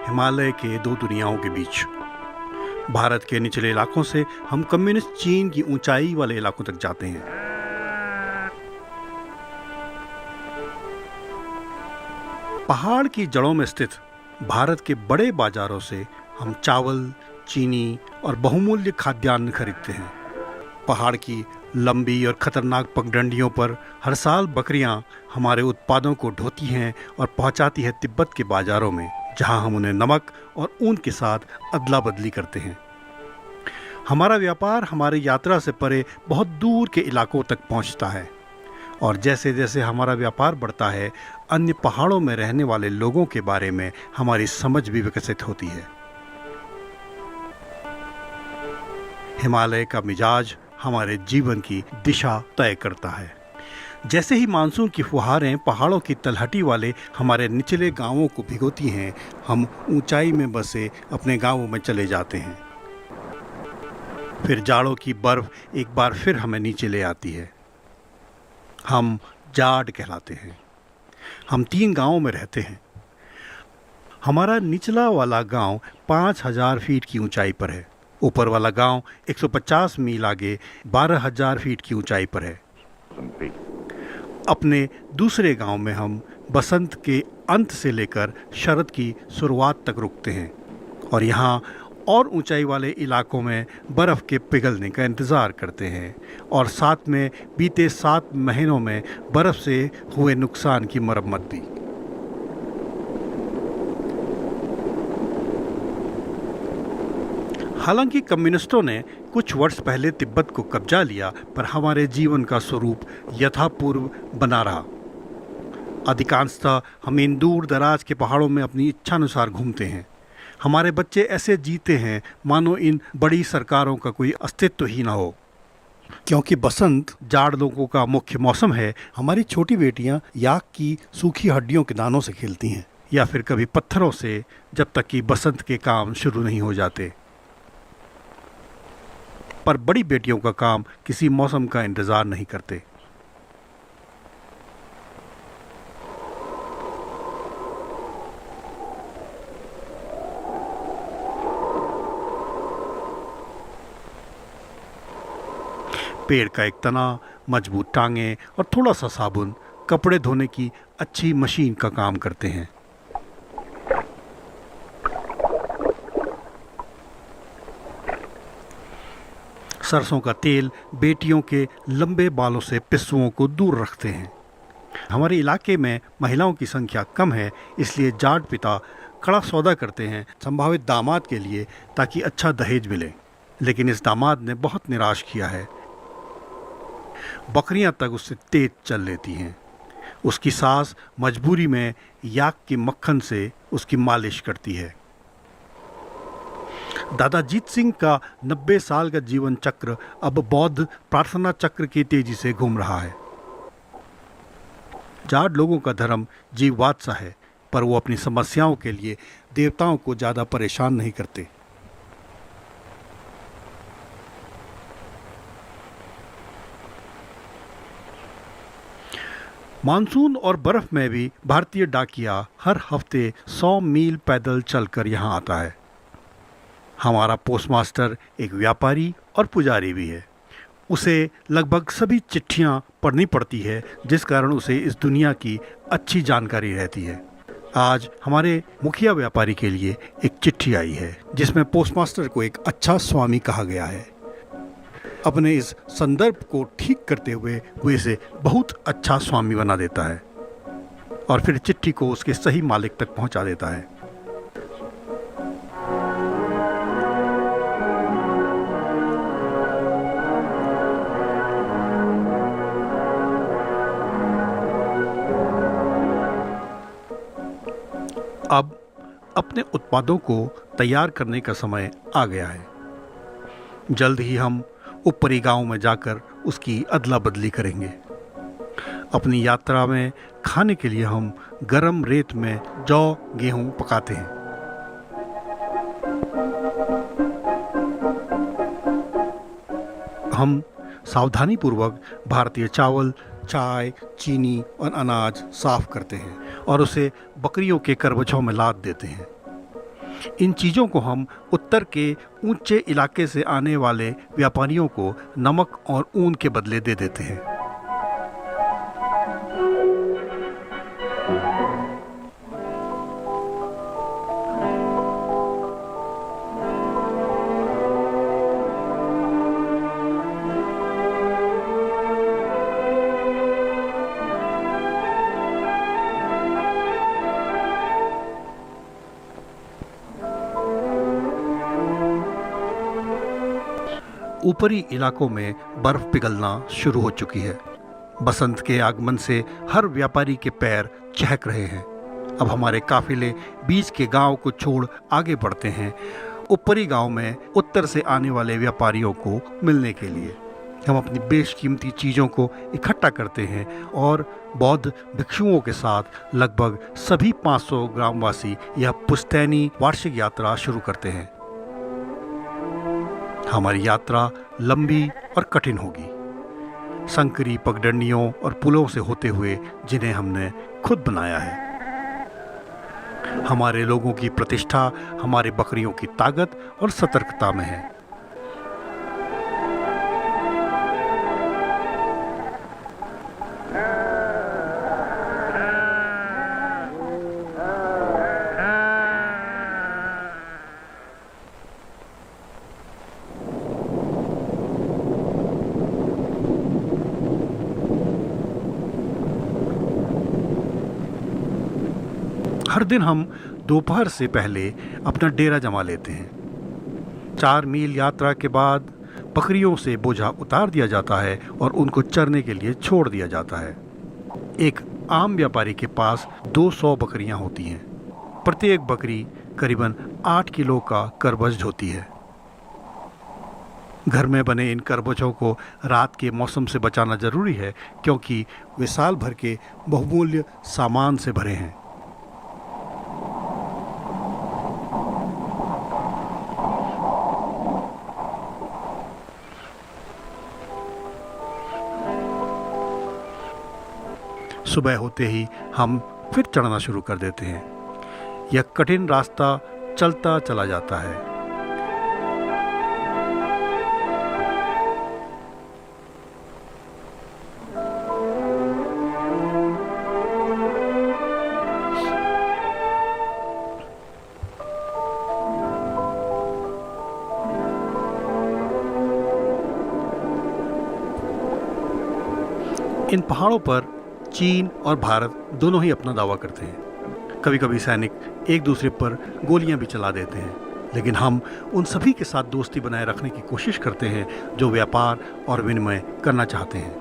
हिमालय के दो दुनियाओं के बीच। भारत के निचले इलाकों से हम कम्युनिस्ट चीन की ऊंचाई वाले इलाकों तक जाते हैं। पहाड़ की जड़ों में स्थित भारत के बड़े बाजारों से हम चावल, चीनी और बहुमूल्य खाद्यान्न खरीदते हैं। पहाड़ की लंबी और खतरनाक पगडंडियों पर हर साल बकरियां हमारे उत्पादों को ढोती हैं और पहुंचाती है तिब्बत के बाजारों में, जहां हम उन्हें नमक और ऊन के साथ अदला बदली करते हैं। हमारा व्यापार हमारी यात्रा से परे बहुत दूर के इलाकों तक पहुंचता है, और जैसे जैसे हमारा व्यापार बढ़ता है, अन्य पहाड़ों में रहने वाले लोगों के बारे में हमारी समझ भी विकसित होती है। हिमालय का मिजाज हमारे जीवन की दिशा तय करता है। जैसे ही मानसून की फुहारें पहाड़ों की तलहटी वाले हमारे निचले गांवों को भिगोती हैं, हम ऊंचाई में बसे अपने गांवों में चले जाते हैं। फिर जाड़ों की बर्फ एक बार फिर हमें नीचे ले आती है। हम जाड़ कहलाते हैं। हम 3 गांवों में रहते हैं। हमारा निचला वाला गांव 5000 फीट की ऊंचाई पर है। ऊपर वाला गांव 150 मील आगे 12000 फीट की ऊंचाई पर है। अपने दूसरे गांव में हम बसंत के अंत से लेकर शरद की शुरुआत तक रुकते हैं, और यहाँ और ऊंचाई वाले इलाकों में बर्फ़ के पिघलने का इंतज़ार करते हैं, और साथ में बीते 7 महीनों में बर्फ़ से हुए नुकसान की मरम्मत भी। हालांकि कम्युनिस्टों ने कुछ वर्ष पहले तिब्बत को कब्जा लिया, पर हमारे जीवन का स्वरूप यथापूर्व बना रहा। अधिकांशतः हम इन दूर दराज के पहाड़ों में अपनी इच्छानुसार घूमते हैं। हमारे बच्चे ऐसे जीते हैं मानो इन बड़ी सरकारों का कोई अस्तित्व ही ना हो। क्योंकि बसंत जाड़ लोगों का मुख्य मौसम है, हमारी छोटी बेटियां याक की सूखी हड्डियों के दानों से खेलती हैं, या फिर कभी पत्थरों से, जब तक कि बसंत के काम शुरू नहीं हो जाते। पर बड़ी बेटियों का काम किसी मौसम का इंतजार नहीं करते। पेड़ का एक तना, मजबूत टांगे और थोड़ा सा साबुन कपड़े धोने की अच्छी मशीन का काम करते हैं। सरसों का तेल बेटियों के लंबे बालों से पिस्सुओं को दूर रखते हैं। हमारे इलाके में महिलाओं की संख्या कम है, इसलिए जाट पिता कड़ा सौदा करते हैं संभावित दामाद के लिए, ताकि अच्छा दहेज मिले। लेकिन इस दामाद ने बहुत निराश किया है। बकरियां तक उससे तेज चल लेती हैं। उसकी सास मजबूरी में याक के मक्खन से उसकी मालिश करती है। दादा जीत सिंह का 90 साल का जीवन चक्र अब बौद्ध प्रार्थना चक्र की तेजी से घूम रहा है। जाट लोगों का धर्म जीववाद सा है, पर वो अपनी समस्याओं के लिए देवताओं को ज़्यादा परेशान नहीं करते। मानसून और बर्फ में भी भारतीय डाकिया हर हफ्ते 100 मील पैदल चलकर यहाँ आता है। हमारा पोस्टमास्टर एक व्यापारी और पुजारी भी है। उसे लगभग सभी चिट्ठियाँ पढ़नी पड़ती है, जिस कारण उसे इस दुनिया की अच्छी जानकारी रहती है। आज हमारे मुखिया व्यापारी के लिए एक चिट्ठी आई है, जिसमें पोस्टमास्टर को एक अच्छा स्वामी कहा गया है। अपने इस संदर्भ को ठीक करते हुए वो इसे बहुत अच्छा स्वामी बना देता है, और फिर चिट्ठी को उसके सही मालिक तक पहुंचा देता है। अब अपने उत्पादों को तैयार करने का समय आ गया है। जल्द ही हम ऊपरी गांव में जाकर उसकी अदला बदली करेंगे। अपनी यात्रा में खाने के लिए हम गरम रेत में जौ गेहूं पकाते हैं। हम सावधानीपूर्वक भारतीय चावल, चाय, चीनी और अनाज साफ करते हैं और उसे बकरियों के करवछों में लाद देते हैं। इन चीज़ों को हम उत्तर के ऊंचे इलाके से आने वाले व्यापारियों को नमक और ऊन के बदले दे देते हैं। ऊपरी इलाकों में बर्फ पिघलना शुरू हो चुकी है। बसंत के आगमन से हर व्यापारी के पैर चहक रहे हैं। अब हमारे काफिले बीच के गांव को छोड़ आगे बढ़ते हैं, ऊपरी गांव में उत्तर से आने वाले व्यापारियों को मिलने के लिए। हम अपनी बेशकीमती चीज़ों को इकट्ठा करते हैं और बौद्ध भिक्षुओं के साथ लगभग सभी 500 ग्रामवासी यह पुश्तैनी वार्षिक यात्रा शुरू करते हैं। हमारी यात्रा लंबी और कठिन होगी, संकरी पगडंडियों और पुलों से होते हुए जिन्हें हमने खुद बनाया है। हमारे लोगों की प्रतिष्ठा हमारे बकरियों की ताकत और सतर्कता में है। हर दिन हम दोपहर से पहले अपना डेरा जमा लेते हैं। 4 मील यात्रा के बाद बकरियों से बोझा उतार दिया जाता है और उनको चरने के लिए छोड़ दिया जाता है। एक आम व्यापारी के पास 200 बकरियां होती हैं। प्रत्येक बकरी करीबन 8 किलो का करबज होती है। घर में बने इन करबजों को रात के मौसम से बचाना जरूरी है, क्योंकि वे साल भर के बहुमूल्य सामान से भरे हैं। सुबह होते ही हम फिर चढ़ना शुरू कर देते हैं। यह कठिन रास्ता चलता चला जाता है। इन पहाड़ों पर चीन और भारत दोनों ही अपना दावा करते हैं। कभी कभी सैनिक एक दूसरे पर गोलियां भी चला देते हैं, लेकिन हम उन सभी के साथ दोस्ती बनाए रखने की कोशिश करते हैं जो व्यापार और विनिमय करना चाहते हैं।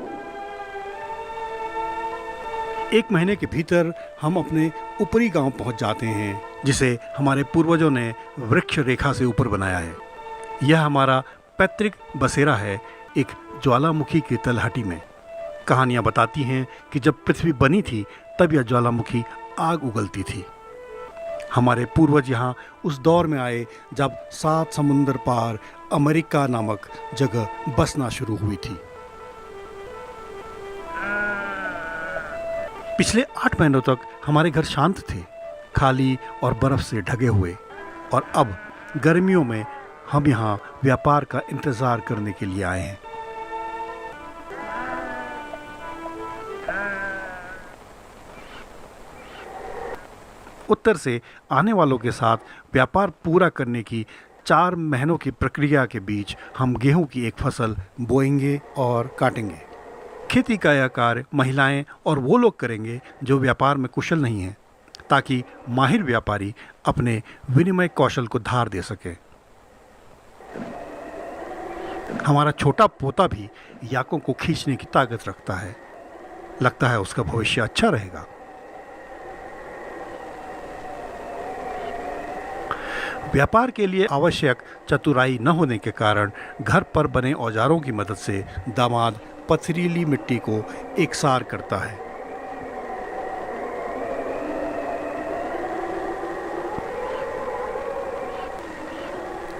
1 महीने के भीतर हम अपने ऊपरी गांव पहुंच जाते हैं, जिसे हमारे पूर्वजों ने वृक्ष रेखा से ऊपर बनाया है। यह हमारा पैतृक बसेरा है, एक ज्वालामुखी की तलहटी में। कहानियां बताती हैं कि जब पृथ्वी बनी थी तब यह ज्वालामुखी आग उगलती थी। हमारे पूर्वज यहाँ उस दौर में आए जब 7 समुंदर पार अमेरिका नामक जगह बसना शुरू हुई थी। पिछले 8 महीनों तक हमारे घर शांत थे, खाली और बर्फ से ढके हुए, और अब गर्मियों में हम यहाँ व्यापार का इंतजार करने के लिए आए हैं। उत्तर से आने वालों के साथ व्यापार पूरा करने की 4 महीनों की प्रक्रिया के बीच हम गेहूं की एक फसल बोएंगे और काटेंगे। खेती का यह कार्य महिलाएं और वो लोग करेंगे जो व्यापार में कुशल नहीं हैं, ताकि माहिर व्यापारी अपने विनिमय कौशल को धार दे सके। हमारा छोटा पोता भी याकों को खींचने की ताकत रखता है। लगता है उसका भविष्य अच्छा रहेगा। व्यापार के लिए आवश्यक चतुराई न होने के कारण घर पर बने औजारों की मदद से दामाद पथरीली मिट्टी को एकसार करता है।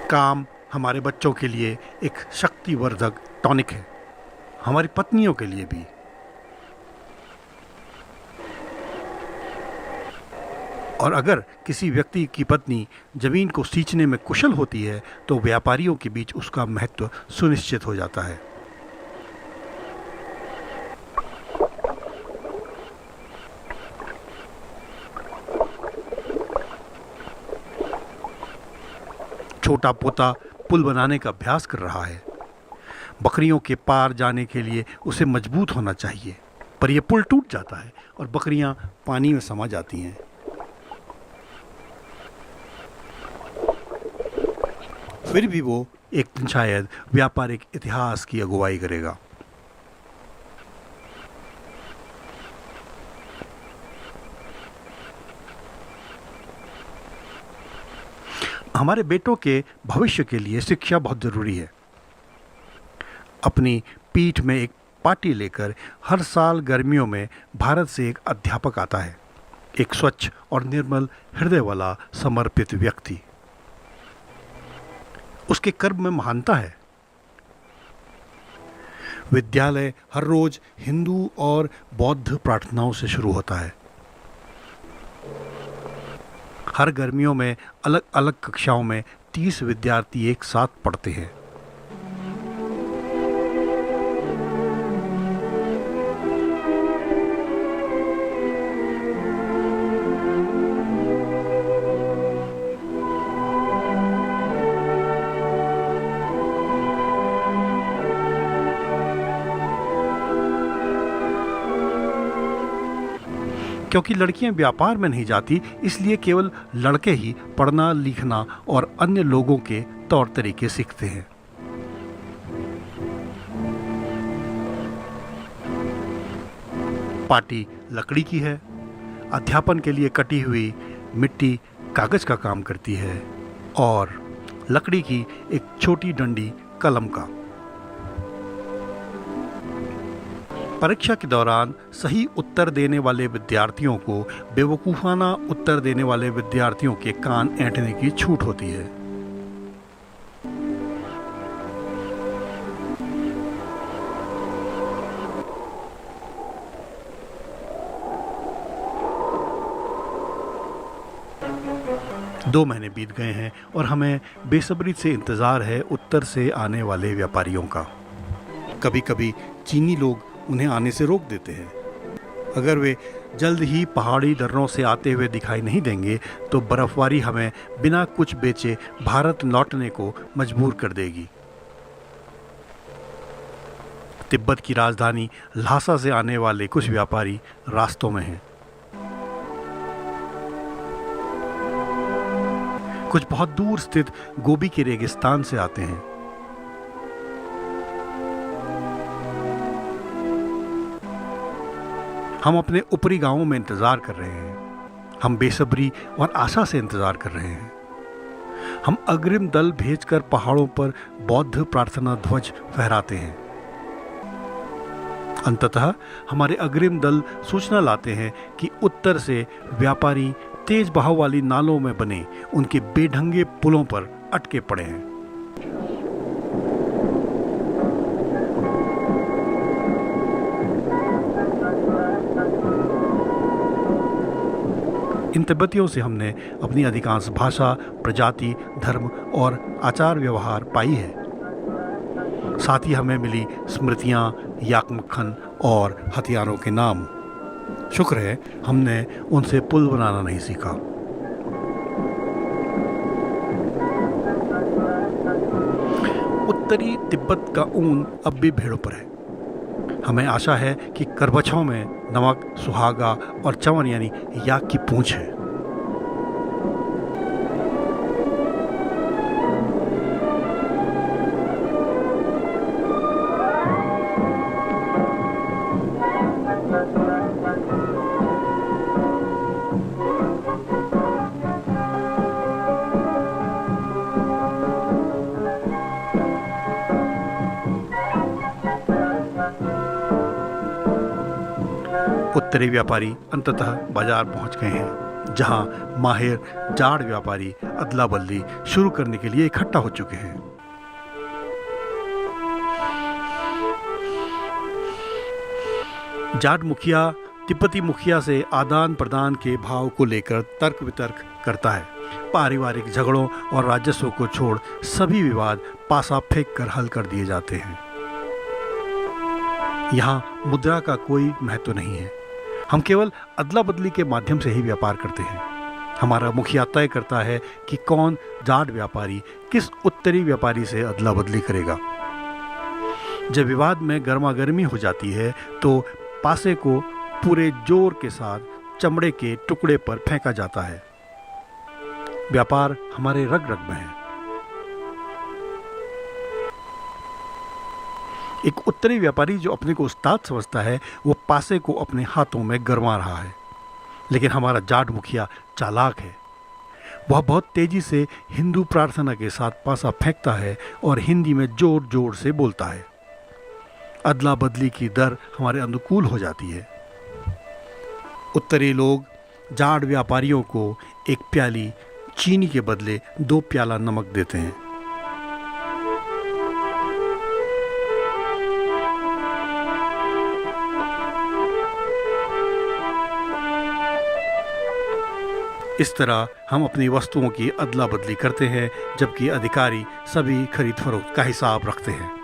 काम हमारे बच्चों के लिए एक शक्तिवर्धक टॉनिक है, हमारी पत्नियों के लिए भी। और अगर किसी व्यक्ति की पत्नी जमीन को सींचने में कुशल होती है तो व्यापारियों के बीच उसका महत्व सुनिश्चित हो जाता है। छोटा पोता पुल बनाने का अभ्यास कर रहा है। बकरियों के पार जाने के लिए उसे मजबूत होना चाहिए, पर यह पुल टूट जाता है और बकरियां पानी में समा जाती हैं। फिर भी वो एक दिन शायद व्यापारिक इतिहास की अगुवाई करेगा। हमारे बेटों के भविष्य के लिए शिक्षा बहुत जरूरी है। अपनी पीठ में एक पाटी लेकर हर साल गर्मियों में भारत से एक अध्यापक आता है, एक स्वच्छ और निर्मल हृदय वाला समर्पित व्यक्ति। उसके कर्म में महानता है। विद्यालय हर रोज हिंदू और बौद्ध प्रार्थनाओं से शुरू होता है। हर गर्मियों में अलग अलग कक्षाओं में 30 विद्यार्थी एक साथ पढ़ते हैं। क्योंकि लड़कियां व्यापार में नहीं जाती, इसलिए केवल लड़के ही पढ़ना लिखना और अन्य लोगों के तौर तरीके सीखते हैं। पाटी लकड़ी की है। अध्यापन के लिए कटी हुई मिट्टी कागज का काम करती है और लकड़ी की एक छोटी डंडी कलम का। परीक्षा के दौरान सही उत्तर देने वाले विद्यार्थियों को बेवकूफाना उत्तर देने वाले विद्यार्थियों के कान ऐंठने की छूट होती है। दो महीने बीत गए हैं और हमें बेसब्री से इंतजार है उत्तर से आने वाले व्यापारियों का। कभी कभी चीनी लोग उन्हें आने से रोक देते हैं। अगर वे जल्द ही पहाड़ी दर्रों से आते हुए दिखाई नहीं देंगे तो बर्फबारी हमें बिना कुछ बेचे भारत लौटने को मजबूर कर देगी। तिब्बत की राजधानी ल्हासा से आने वाले कुछ व्यापारी रास्तों में हैं। कुछ बहुत दूर स्थित गोबी के रेगिस्तान से आते हैं। हम अपने ऊपरी गांवों में इंतजार कर रहे हैं। हम बेसब्री और आशा से इंतजार कर रहे हैं। हम अग्रिम दल भेजकर पहाड़ों पर बौद्ध प्रार्थना ध्वज फहराते हैं। अंततः हमारे अग्रिम दल सूचना लाते हैं कि उत्तर से व्यापारी तेज बहाव वाली नालों में बने उनके बेढंगे पुलों पर अटके पड़े हैं। इन तिब्बतियों से हमने अपनी अधिकांश भाषा, प्रजाति, धर्म और आचार व्यवहार पाई है। साथ ही हमें मिली स्मृतियां, याक मक्खन और हथियारों के नाम। शुक्र है हमने उनसे पुल बनाना नहीं सीखा। उत्तरी तिब्बत का ऊन अब भी भेड़ों पर है। हमें आशा है कि करबछों में नमक, सुहागा और चवन यानी याक की पूंछ है। उत्तरी व्यापारी अंततः बाजार पहुंच गए हैं, जहां माहिर जाड़ व्यापारी अदला बदली शुरू करने के लिए इकट्ठा हो चुके हैं। जाट मुखिया तिब्बती मुखिया से आदान प्रदान के भाव को लेकर तर्क वितर्क करता है। पारिवारिक झगड़ों और राजस्व को छोड़ सभी विवाद पासा फेंक कर हल कर दिए जाते हैं। यहाँ मुद्रा का कोई महत्व नहीं है। हम केवल अदला बदली के माध्यम से ही व्यापार करते हैं। हमारा मुखिया तय करता है कि कौन जाट व्यापारी किस उत्तरी व्यापारी से अदला बदली करेगा। जब विवाद में गर्मागर्मी हो जाती है तो पासे को पूरे जोर के साथ चमड़े के टुकड़े पर फेंका जाता है। व्यापार हमारे रग रग में है। एक उत्तरी व्यापारी जो अपने को उस्ताद समझता है वो पासे को अपने हाथों में गरमा रहा है, लेकिन हमारा जाट मुखिया चालाक है। वह बहुत तेजी से हिंदू प्रार्थना के साथ पासा फेंकता है और हिंदी में जोर जोर से बोलता है। अदला बदली की दर हमारे अनुकूल हो जाती है। उत्तरी लोग जाट व्यापारियों को एक प्याली चीनी के बदले 2 प्याला नमक देते हैं। इस तरह हम अपनी वस्तुओं की अदला बदली करते हैं, जबकि अधिकारी सभी खरीद फरोख्त का हिसाब रखते हैं।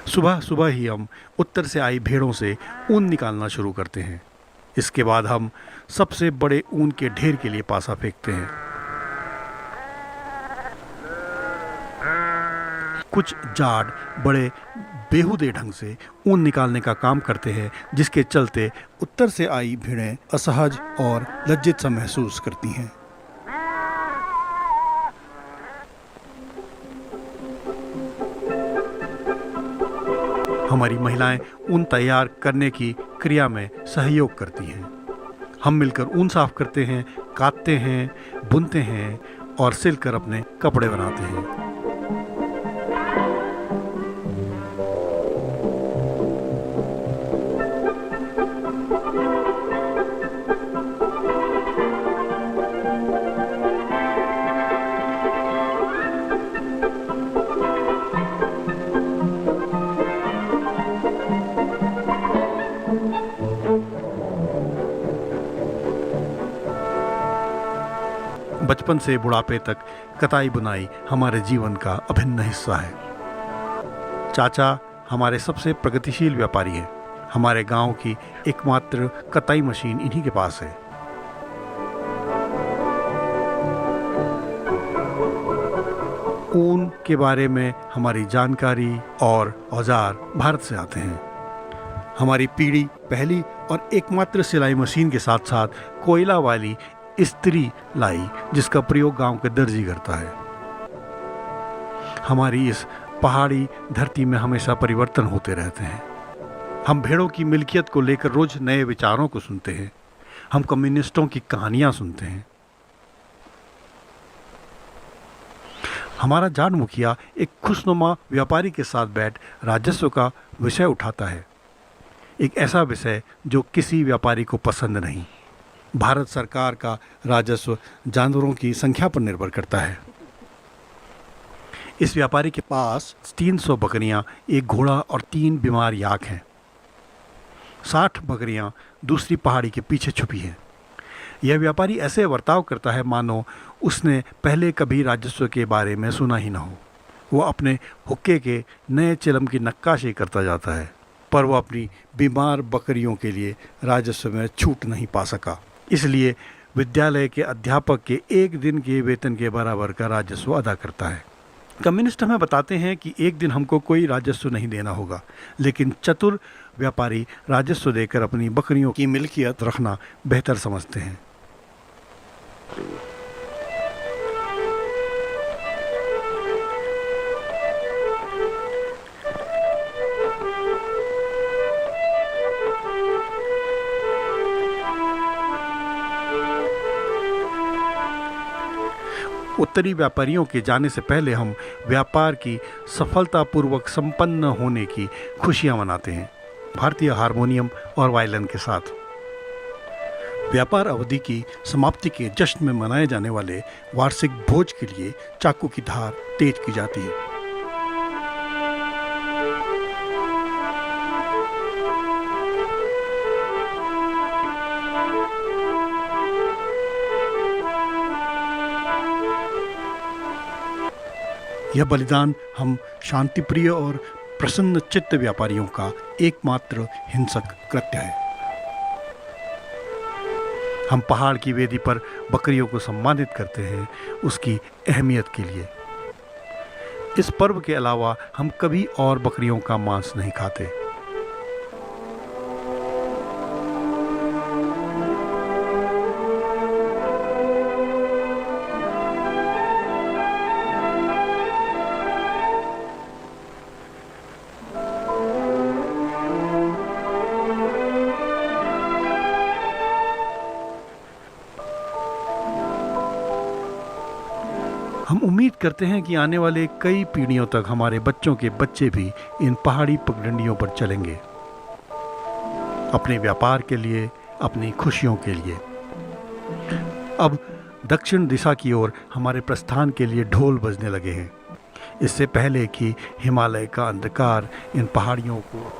सुबह सुबह ही हम उत्तर से आई भेड़ों से ऊन निकालना शुरू करते हैं। इसके बाद हम सबसे बड़े ऊन के ढेर के लिए पासा फेंकते हैं। कुछ जाट बड़े बेहुदे ढंग से ऊन निकालने का काम करते हैं, जिसके चलते उत्तर से आई भेड़ें असहज और लज्जित सा महसूस करती हैं। हमारी महिलाएं ऊन तैयार करने की क्रिया में सहयोग करती हैं। हम मिलकर ऊन साफ करते हैं, काटते हैं, बुनते हैं और सिलकर अपने कपड़े बनाते हैं। बचपन से बुढ़ापे तक कताई बुनाई हमारे जीवन का अभिन्न हिस्सा है। चाचा हमारे सबसे प्रगतिशील व्यापारी हैं। हमारे गांव की एकमात्र कताई मशीन इन्हीं के पास है। ऊन के बारे में हमारी जानकारी और औजार भारत से आते हैं। हमारी पीढ़ी पहली और एकमात्र सिलाई मशीन के साथ साथ कोयला वाली इस्त्री लाई, जिसका प्रयोग गांव के दर्जी करता है। हमारी इस पहाड़ी धरती में हमेशा परिवर्तन होते रहते हैं। हम भेड़ों की मिल्कियत को लेकर रोज नए विचारों को सुनते हैं। हम कम्युनिस्टों की कहानियां सुनते हैं। हमारा जाट मुखिया एक खुशनुमा व्यापारी के साथ बैठ राजस्व का विषय उठाता है, एक ऐसा विषय जो किसी व्यापारी को पसंद नहीं। भारत सरकार का राजस्व जानवरों की संख्या पर निर्भर करता है। इस व्यापारी के पास 300 बकरियां, एक घोड़ा और 3 बीमार याक हैं। 60 बकरियां दूसरी पहाड़ी के पीछे छुपी हैं। यह व्यापारी ऐसे बर्ताव करता है मानो उसने पहले कभी राजस्व के बारे में सुना ही ना हो। वो अपने हुक्के के नए चिलम की नक्काशी करता जाता है, पर वो अपनी बीमार बकरियों के लिए राजस्व में छूट नहीं पा सका। इसलिए विद्यालय के अध्यापक के 1 दिन के वेतन के बराबर का राजस्व अदा करता है। कम्युनिस्ट हमें बताते हैं कि एक दिन हमको कोई राजस्व नहीं देना होगा, लेकिन चतुर व्यापारी राजस्व देकर अपनी बकरियों की मिल्कियत रखना बेहतर समझते हैं। उत्तरी व्यापारियों के जाने से पहले हम व्यापार की सफलतापूर्वक संपन्न होने की खुशियां मनाते हैं, भारतीय हारमोनियम और वायलिन के साथ। व्यापार अवधि की समाप्ति के जश्न में मनाए जाने वाले वार्षिक भोज के लिए चाकू की धार तेज की जाती है। यह बलिदान हम शांतिप्रिय और प्रसन्न चित्त व्यापारियों का एकमात्र हिंसक कृत्य है। हम पहाड़ की वेदी पर बकरियों को सम्मानित करते हैं उसकी अहमियत के लिए। इस पर्व के अलावा हम कभी और बकरियों का मांस नहीं खाते। हम उम्मीद करते हैं कि आने वाले कई पीढ़ियों तक हमारे बच्चों के बच्चे भी इन पहाड़ी पगडंडियों पर चलेंगे, अपने व्यापार के लिए, अपनी खुशियों के लिए। अब दक्षिण दिशा की ओर हमारे प्रस्थान के लिए ढोल बजने लगे हैं, इससे पहले कि हिमालय का अंधकार इन पहाड़ियों को